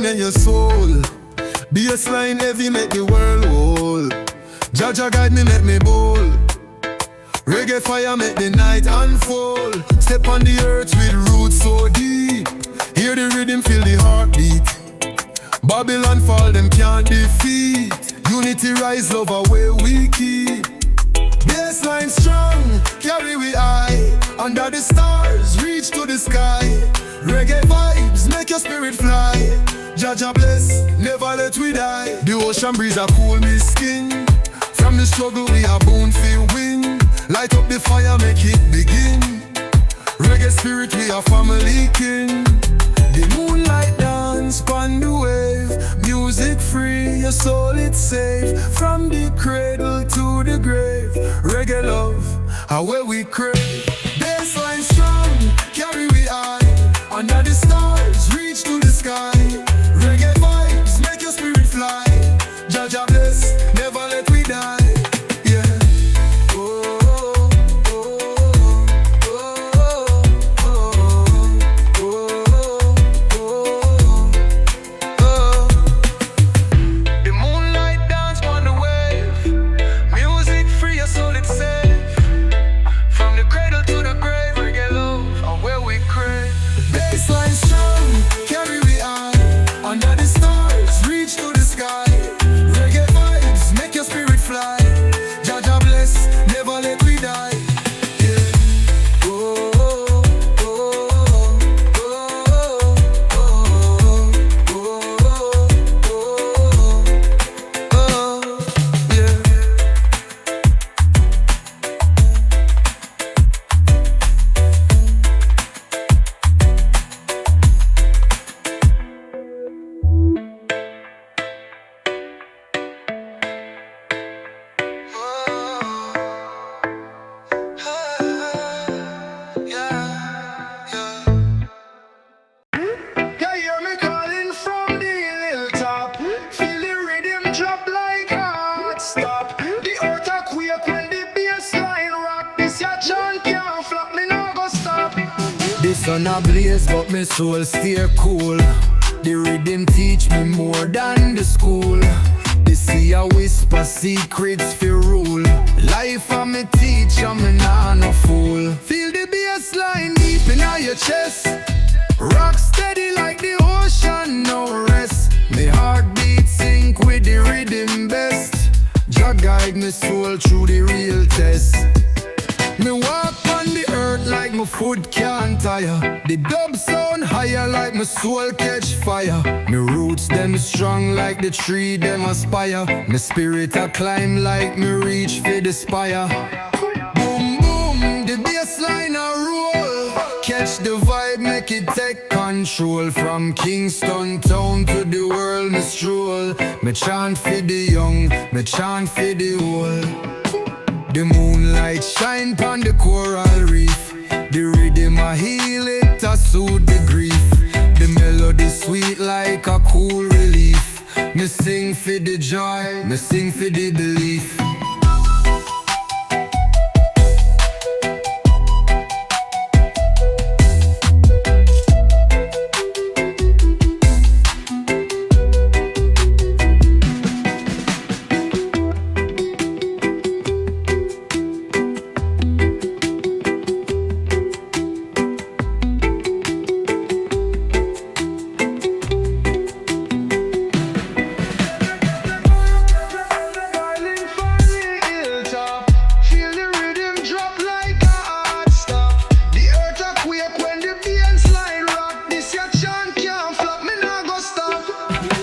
in your soul. Bassline heavy make the world whole. Jaja guide me, make me bold. Reggae fire make the night unfold. Step on the earth with roots so deep. Hear the rhythm, feel the heartbeat. Babylon fall, them can't defeat. Unity rise, love away we keep. Bassline strong, carry we high. Under the stars, reach to the sky. Reggae vibes, make your spirit fly. Jaja bless, never let we die. The ocean breeze a cool me skin. From the struggle we a bound feel win. Light up the fire, make it begin. Reggae spirit, we a family kin. The moonlight dance pon the wave. Music free, your soul it's safe. From the cradle to the grave. Reggae love, how where we crave. Bassline strong, carry we high. Under the stars, reach to the sky. Reggae vibes, make your spirit fly. Jaja bless, never let we die. Sun a blaze but me soul stay cool. The rhythm teach me more than the school. The sea a whisper secrets fi rule. Life a me teacher, me nah no fool. Feel the bass line deep in your chest. Rock steady like the ocean, no rest. Me heartbeat sync with the rhythm best. Jah guide me soul through the real test. Me walk on the earth like my foot can't tire. The dub sound higher like my soul catch fire. Me roots them strong like the tree them aspire. Me spirit a climb like me reach for the spire. Boom boom, the bassline a roll. Catch the vibe, make it take control. From Kingston town to the world me stroll. Me chant for the young, me chant for the old. The moonlight shine pon the coral reef. The rhythm a heal it, a soothe the grief. The melody sweet like a cool relief. Me sing for the joy, me sing for the belief.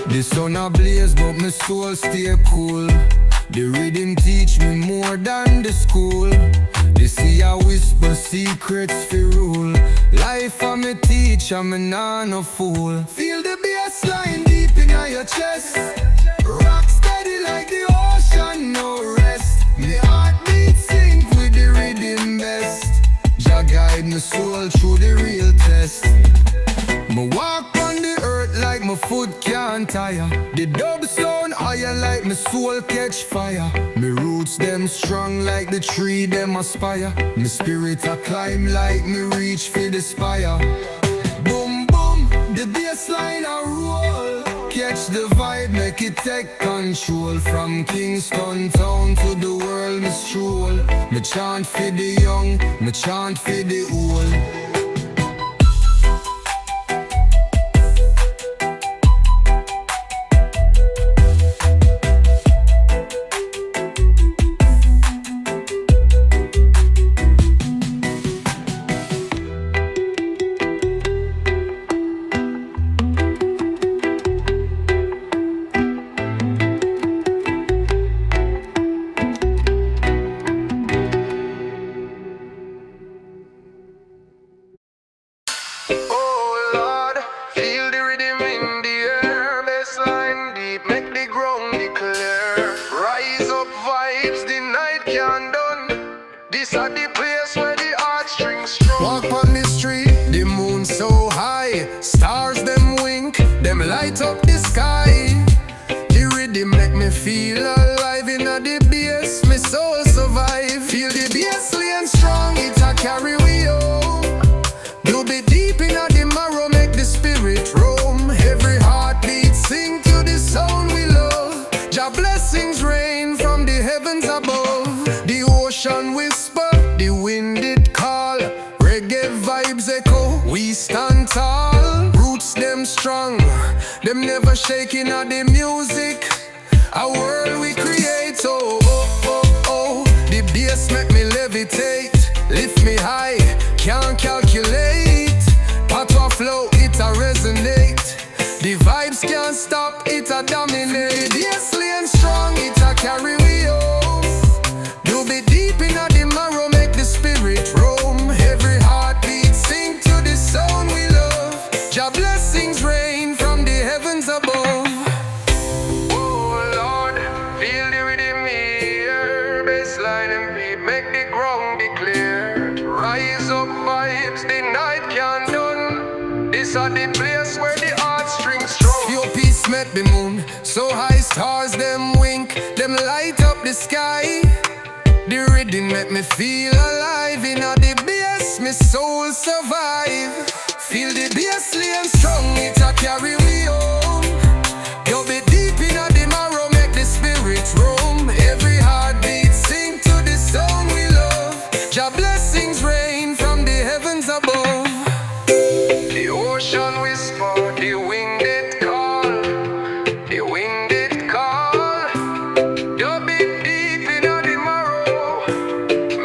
The sun a blaze but my soul stay cool. The rhythm teach me more than the school. The sea a whisper secrets fi rule. Life a me teacher, me nah no fool. Feel the bass line deep in your chest. Rock steady like the ocean, no rest. Me heartbeat sync with the rhythm best. Jah guide my soul through the real test. Me walk on the earth like my foot can't tire. The dub sound higher like my soul catch fire. Me roots them strong like the tree them aspire. Me spirit a climb like me reach for the spire. Boom boom, the bassline a roll. catch the vibe, make it take control. From Kingston town to the world, me stroll. Me chant for the young, me chant for the old. Oh Lord, feel the rhythm in the air. Bassline deep, make the ground declare. Rise up vibes, the night can't done. This are the place where the heartstrings strong. Walk on the street, the moon so high. Stars them wink, them light up the sky. The rhythm make me feel alive. In the bass, my soul survive. Feel the bass laying strong, it a carry we home. You be deep in the marrow, make the spirit roam. Every heartbeat sing to the sound we love. Jah blessings rain from the heavens above. The ocean whisper, the wind it call. Reggae vibes echo, we stand tall. Roots them strong, them never shaking at the music. A world we create, oh, oh, oh, oh. The bass make me levitate, lift me high, can't calculate. Patois flow, it a resonate. The vibes can't stop, it a dominate. Bass laying strong, it a carry we home. You be deep in the marrow, make the spirit roam. Every heartbeat sing to the sound we love. Jah blessings rain from the heavens above. Oh Lord, feel the rhythm here. Bassline and beat, make the ground declare. Rise up vibes, the night can't done. This are the place where the heartstrings strong. Your peace met the moon, so high stars them wink, them light up the sky. The rhythm make me feel alive. In the bass, my soul survive. Feel the bass laying strong, it a carry me home. You be deep in the marrow, make the spirit roam. Every heartbeat sing to the sound we love. Jah blessings rain from the heavens above. The ocean whisper, the wind it call. The wind it call. You be deep in the marrow,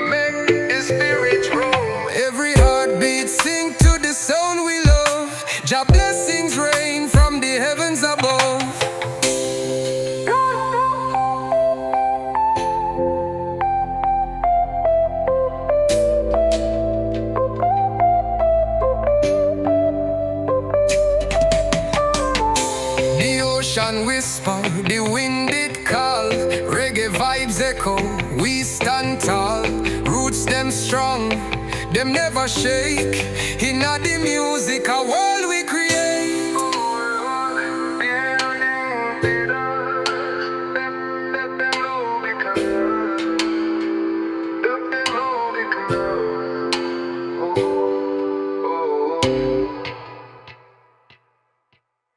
make the spirit roam. Every heartbeat sing to the sound we love. Jah blessings rain from the heavens above. The ocean whisper, the wind it call. Reggae vibes echo, we stand tall. Roots them strong, them never shake. In the music, a world we create. Oh Lord, feel the rhythm.